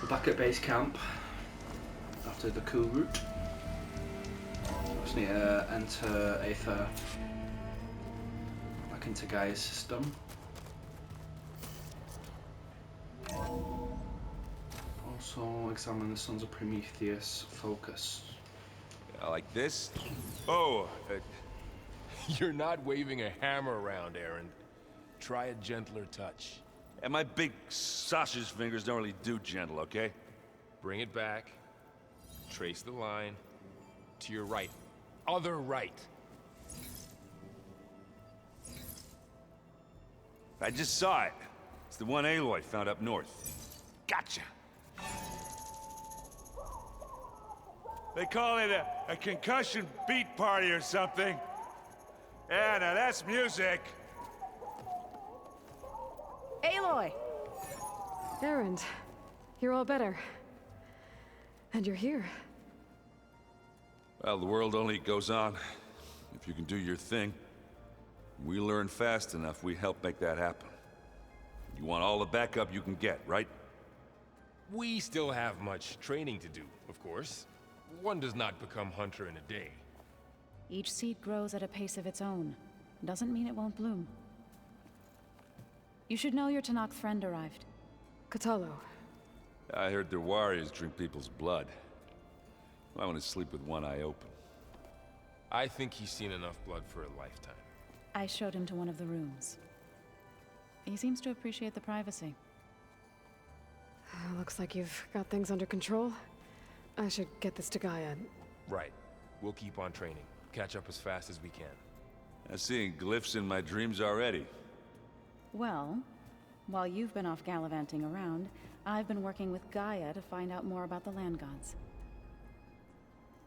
We're back at base camp after the coup route. Just need to enter Aether back into Gaia's system. Also examine the Sons of Prometheus focus. Like this? Oh, You're not waving a hammer around, Aaron. Try a gentler touch. and my big sausage fingers don't really do gentle, okay? Bring it back. Trace the line. To your right. Other right. I just saw it. It's the one Aloy found up north. Gotcha. They call it a concussion beat party or something. Yeah, now that's music. Aloy! Erend, you're all better. And you're here. Well, the world only goes on if you can do your thing. We learn fast enough, we help make that happen. You want all the backup you can get, right? We still have much training to do, of course. One does not become hunter in a day. Each seed grows at a pace of its own. Doesn't mean it won't bloom. You should know your Tenakth friend arrived. Kotallo. I heard their warriors drink people's blood. I want to sleep with one eye open. I think he's seen enough blood for a lifetime. I showed him to one of the rooms. He seems to appreciate the privacy. Looks like you've got things under control. I should get this to Gaia. Right. We'll keep on training. Catch up as fast as we can. I'm seeing glyphs in my dreams already. Well, while you've been off gallivanting around, I've been working with Gaia to find out more about the land gods.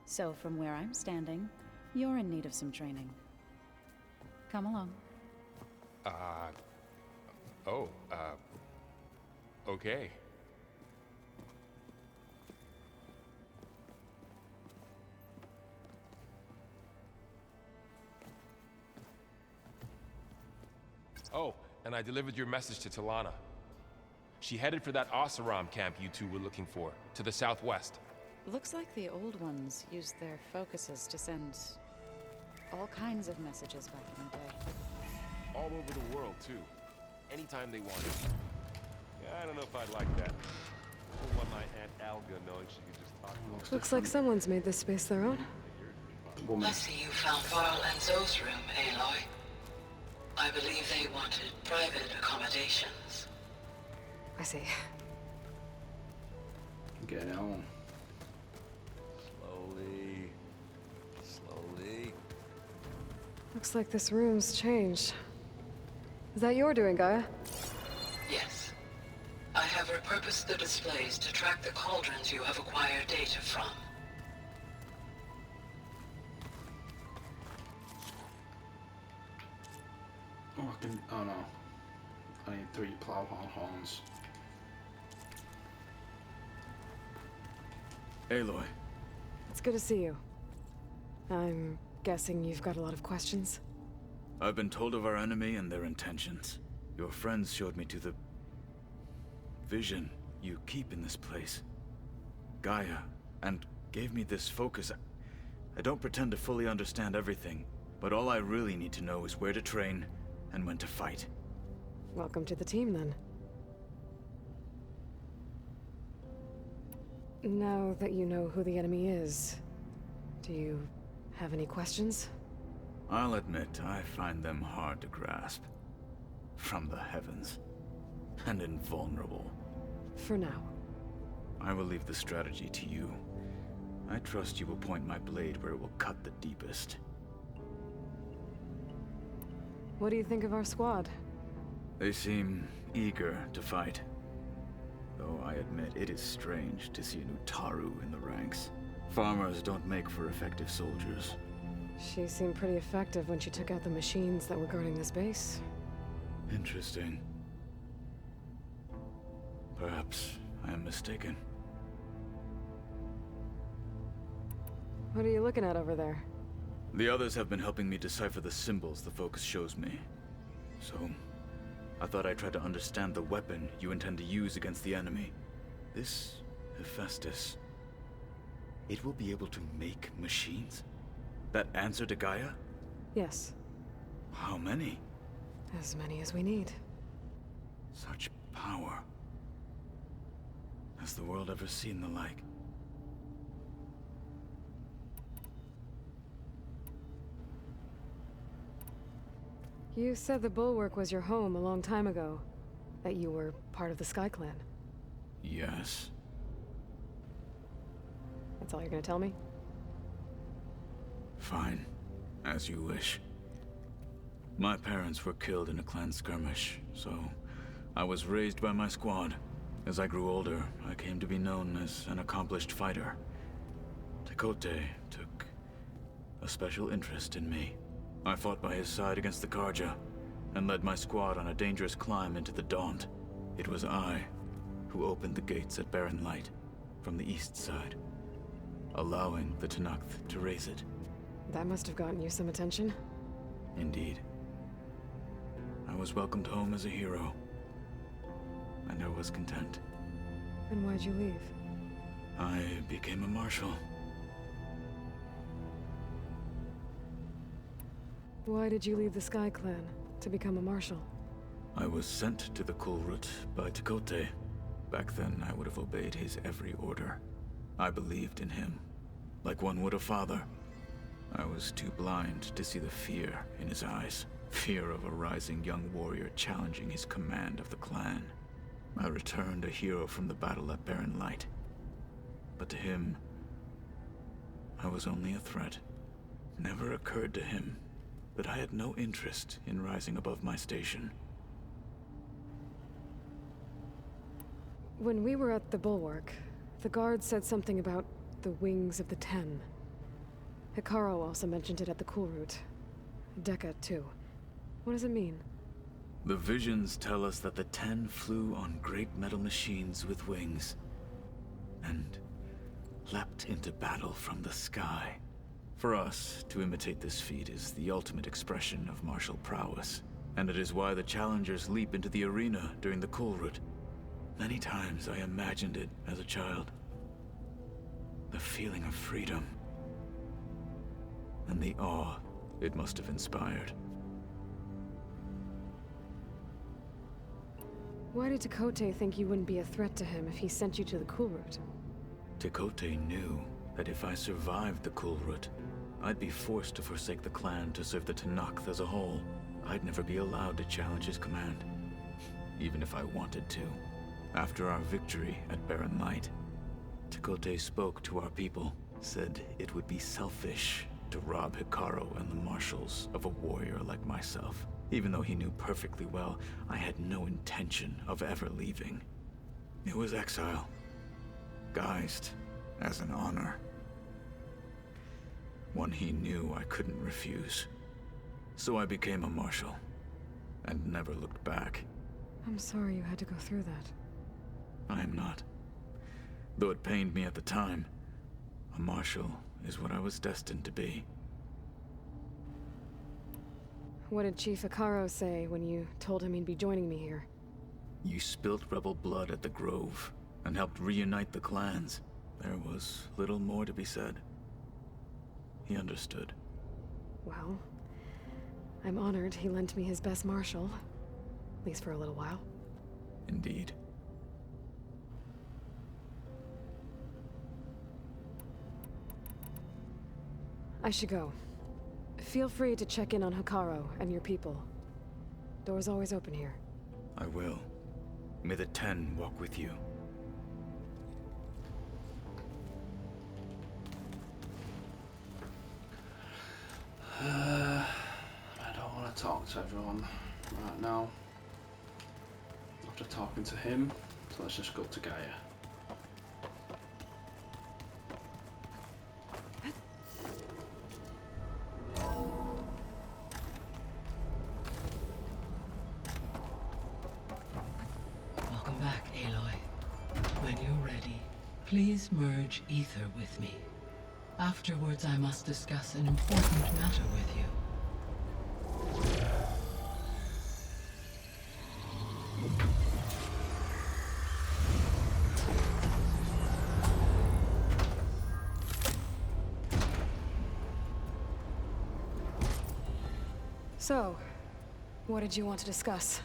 So from where I'm standing, you're in need of some training. Come along. Okay. Oh, and I delivered your message to Talana. She headed for that Oseram camp you two were looking for, to the southwest. Looks like the old ones used their focuses to send all kinds of messages back in the day. All over the world, too. Anytime they wanted. Yeah, I don't know if I'd like that. I don't want my Aunt Alga knowing she could just talk to us. Looks like someone's made this space their own. Woman. I see you found Varl and Zoe's room, Aloy. I believe they wanted private accommodations. I see. Get on. Slowly. Slowly. Looks like this room's changed. Is that your doing, Gaia? Yes. I have repurposed the displays to track the cauldrons you have acquired data from. Oh, I can. Oh no. I need 3 plowhorn horns. Aloy. It's good to see you. I'm guessing you've got a lot of questions? I've been told of our enemy and their intentions. Your friends showed me to the vision you keep in this place. Gaia, and gave me this focus. I don't pretend to fully understand everything, but all I really need to know is where to train and when to fight. Welcome to the team, then. Now that you know who the enemy is, do you have any questions? I'll admit, I find them hard to grasp. From the heavens. And invulnerable. For now. I will leave the strategy to you. I trust you will point my blade where it will cut the deepest. What do you think of our squad? They seem eager to fight. Though I admit it is strange to see a Utaru in the ranks. Farmers don't make for effective soldiers. She seemed pretty effective when she took out the machines that were guarding this base. Interesting. Perhaps I am mistaken. What are you looking at over there? The others have been helping me decipher the symbols the focus shows me. So, I thought I'd try to understand the weapon you intend to use against the enemy. This Hephaestus. It will be able to make machines? That answer to Gaia? Yes, How many? as many as we need. Such power. Has the world ever seen the like? You said the Bulwark was your home a long time ago. That you were part of the Sky Clan. Yes. That's all you're gonna tell me? Fine. As you wish. My parents were killed in a clan skirmish, so I was raised by my squad. As I grew older, I came to be known as an accomplished fighter. Tekote took a special interest in me. I fought by his side against the Karja, and led my squad on a dangerous climb into the Daunt. It was I who opened the gates at Barren Light, from the east side, allowing the Tenakth to raise it. That must have gotten you some attention. Indeed. I was welcomed home as a hero, and I was content. Then why'd you leave? I became a marshal. Why did you leave the Sky Clan to become a marshal? I was sent to the Kulrut by Tekote. Back then, I would have obeyed his every order. I believed in him, like one would a father. I was too blind to see the fear in his eyes. Fear of a rising young warrior challenging his command of the clan. I returned a hero from the battle at Barren Light. But to him, I was only a threat. Never occurred to him that I had no interest in rising above my station. When we were at the Bulwark, the guard said something about the Wings of the Ten. Hikaru also mentioned it at the Kulrut. Dekka, too. What does it mean? The visions tell us that the Ten flew on great metal machines with wings, and leapt into battle from the sky. For us, to imitate this feat is the ultimate expression of martial prowess, and it is why the challengers leap into the arena during the Kulrut. Many times I imagined it as a child. The feeling of freedom, and the awe it must have inspired. Why did Tekote think you wouldn't be a threat to him if he sent you to the Kulrut? Tekote knew that if I survived the Kulrut, I'd be forced to forsake the clan to serve the Tenakth as a whole. I'd never be allowed to challenge his command, even if I wanted to. After our victory at Barren Light, Tekote spoke to our people, said it would be selfish to rob Hikaru and the marshals of a warrior like myself. Even though he knew perfectly well I had no intention of ever leaving. It was exile, guised as an honor. One he knew I couldn't refuse. So I became a marshal, and never looked back. I'm sorry you had to go through that. I am not. Though it pained me at the time, a marshal is what I was destined to be. What did Chief Hikaru say when you told him he'd be joining me here? You spilt rebel blood at the Grove, and helped reunite the clans. There was little more to be said. He understood. Well, I'm honored he lent me his best marshal. At least for a little while. Indeed. I should go. Feel free to check in on Hikaru and your people. Door's always open here. I will. May the Ten walk with you. I don't want to talk to everyone right now. After talking to him, so let's just go to Gaia. Welcome back, Aloy. When you're ready, please merge ether with me. Afterwards, I must discuss an important matter with you. So, what did you want to discuss?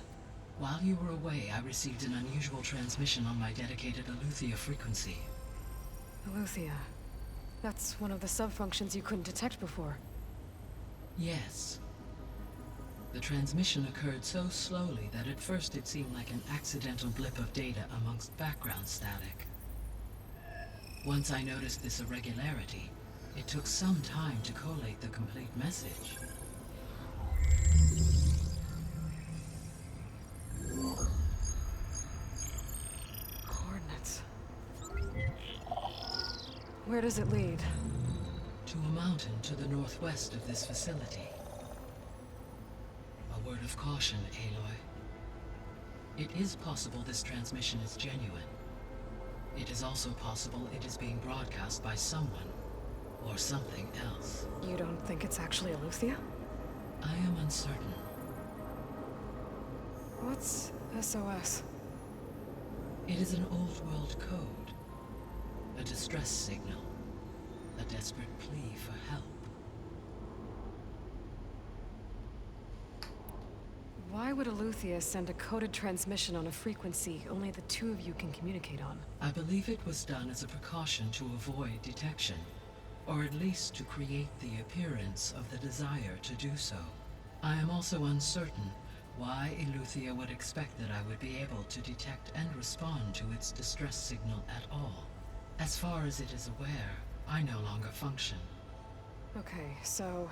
While you were away, I received an unusual transmission on my dedicated Eleuthia frequency. Eleuthia. That's one of the sub-functions you couldn't detect before. Yes. The transmission occurred so slowly that at first it seemed like an accidental blip of data amongst background static. Once I noticed this irregularity, it took some time to collate the complete message. Coordinates. Where does it lead? To a mountain to the northwest of this facility. A word of caution, Aloy. It is possible this transmission is genuine. It is also possible it is being broadcast by someone, or something else. You don't think it's actually Eleuthia? I am uncertain. What's SOS? It is an old world code. A distress signal. A desperate plea for help. Why would Eleuthia send a coded transmission on a frequency only the two of you can communicate on? I believe it was done as a precaution to avoid detection, or at least to create the appearance of the desire to do so. I am also uncertain why Eleuthia would expect that I would be able to detect and respond to its distress signal at all. As far as it is aware, I no longer function. Okay, so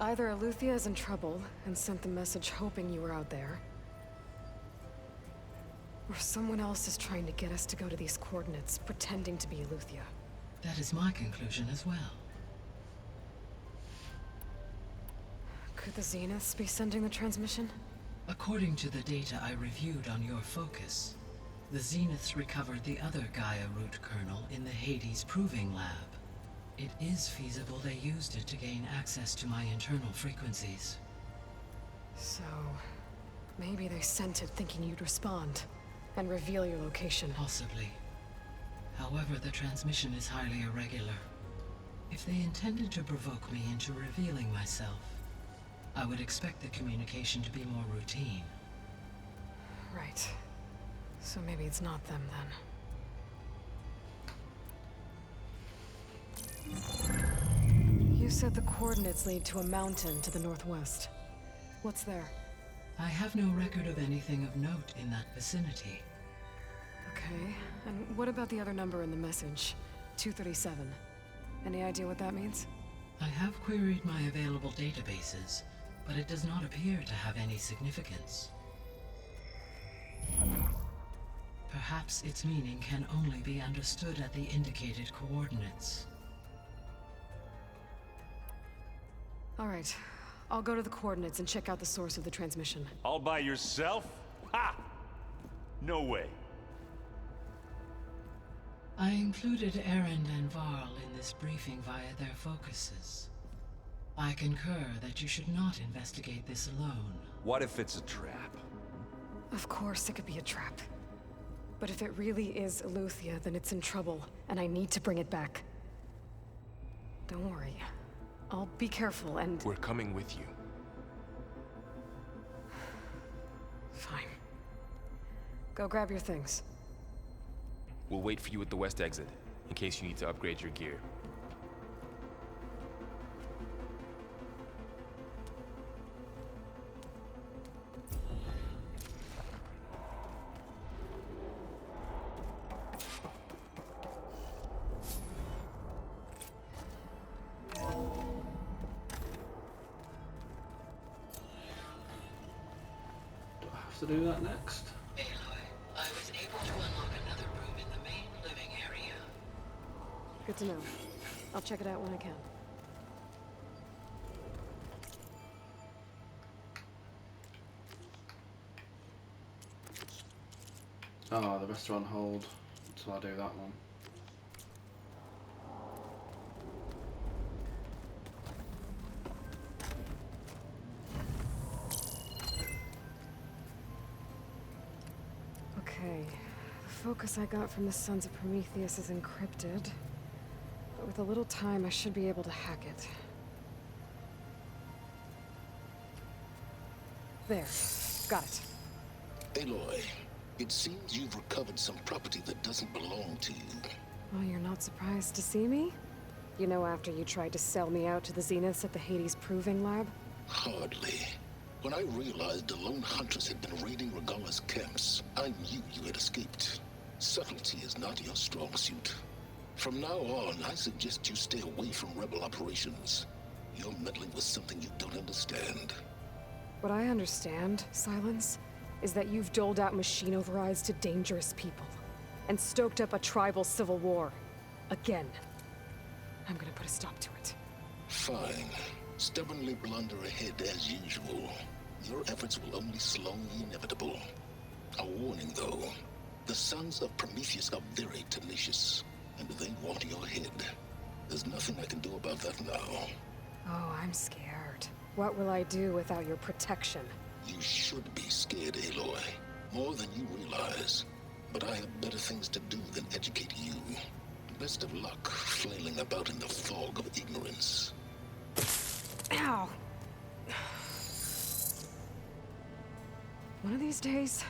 either Eleuthia is in trouble and sent the message hoping you were out there, or someone else is trying to get us to go to these coordinates, pretending to be Eleuthia. That is my conclusion as well. Could the Zeniths be sending the transmission? According to the data I reviewed on your focus, the Zeniths recovered the other Gaia root kernel in the Hades Proving Lab. It is feasible they used it to gain access to my internal frequencies. So, maybe they sent it thinking you'd respond and reveal your location. Possibly. However, the transmission is highly irregular. If they intended to provoke me into revealing myself, I would expect the communication to be more routine. Right. So maybe it's not them then. You said the coordinates lead to a mountain to the northwest. What's there? I have no record of anything of note in that vicinity. Okay, and what about the other number in the message? 237. Any idea what that means? I have queried my available databases, but it does not appear to have any significance. Perhaps its meaning can only be understood at the indicated coordinates. All right, I'll go to the coordinates and check out the source of the transmission. All by yourself? Ha! No way. I included Erend and Varl in this briefing via their focuses. I concur that you should not investigate this alone. What if it's a trap? Of course it could be a trap. But if it really is Eleuthia, then it's in trouble, and I need to bring it back. Don't worry. I'll be careful and... We're coming with you. Fine. Go grab your things. We'll wait for you at the west exit, in case you need to upgrade your gear. Do I have to do that next? Aloy, I was able to unlock another room in the main living area. Good to know. I'll check it out when I can. Oh, the rest are on hold until I do that one. Okay. The focus I got from the Sons of Prometheus is encrypted. But with a little time, I should be able to hack it. There. Got it. Aloy, it seems you've recovered some property that doesn't belong to you. Oh, you're not surprised to see me? You know, after you tried to sell me out to the Zeniths at the Hades Proving Lab? Hardly. When I realized the lone hunters had been raiding Regalla's camps, I knew you had escaped. Subtlety is not your strong suit. From now on, I suggest you stay away from rebel operations. You're meddling with something you don't understand. What I understand, Silence, is that you've doled out machine overrides to dangerous people, and stoked up a tribal civil war. Again. I'm gonna put a stop to it. Fine. Stubbornly blunder ahead as usual. Your efforts will only slow the inevitable. A warning, though. The sons of Prometheus are very tenacious, and they want your head. There's nothing I can do about that now. Oh, I'm scared. What will I do without your protection? You should be scared, Aloy. More than you realize. But I have better things to do than educate you. Best of luck flailing about in the fog of ignorance. Ow! One of these days,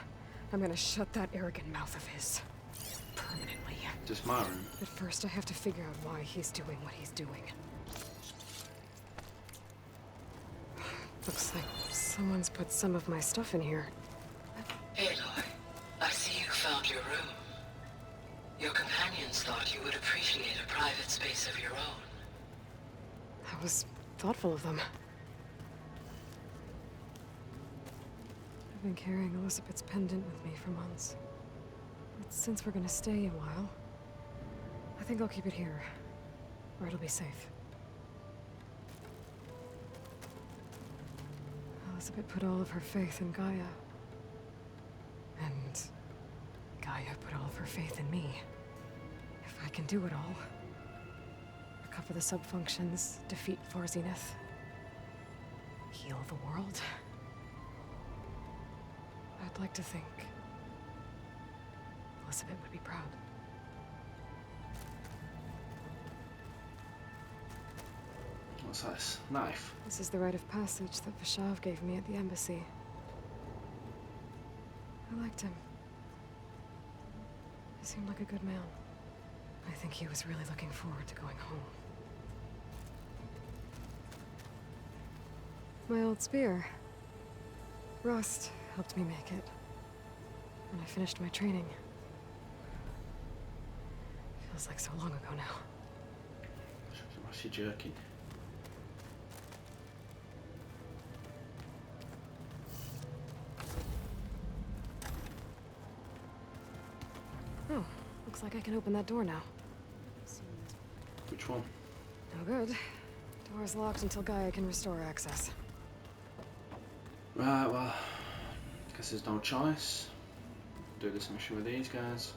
I'm gonna shut that arrogant mouth of his. Permanently. Just Myron. But first I have to figure out why he's doing what he's doing. Looks like someone's put some of my stuff in here. Aloy, I see you found your room. Your companions thought you would appreciate a private space of your own. That was thoughtful of them. I've been carrying Elizabeth's pendant with me for months. But since we're gonna stay a while, I think I'll keep it here, where it'll be safe. Elizabeth put all of her faith in Gaia. And Gaia put all of her faith in me. If I can do it all, recover the subfunctions, defeat Thor Zenith, heal the world, I'd like to think Elizabeth would be proud. What's this? Knife. This is the rite of passage that Vashav gave me at the embassy. I liked him. He seemed like a good man. I think he was really looking forward to going home. My old spear. Rust helped me make it. When I finished my training. Feels like so long ago now. What's she jerking? Oh, looks like I can open that door now. Which one? No good. Door's locked until Gaia can restore access. Right, well, guess there's no choice. Do this mission with these guys.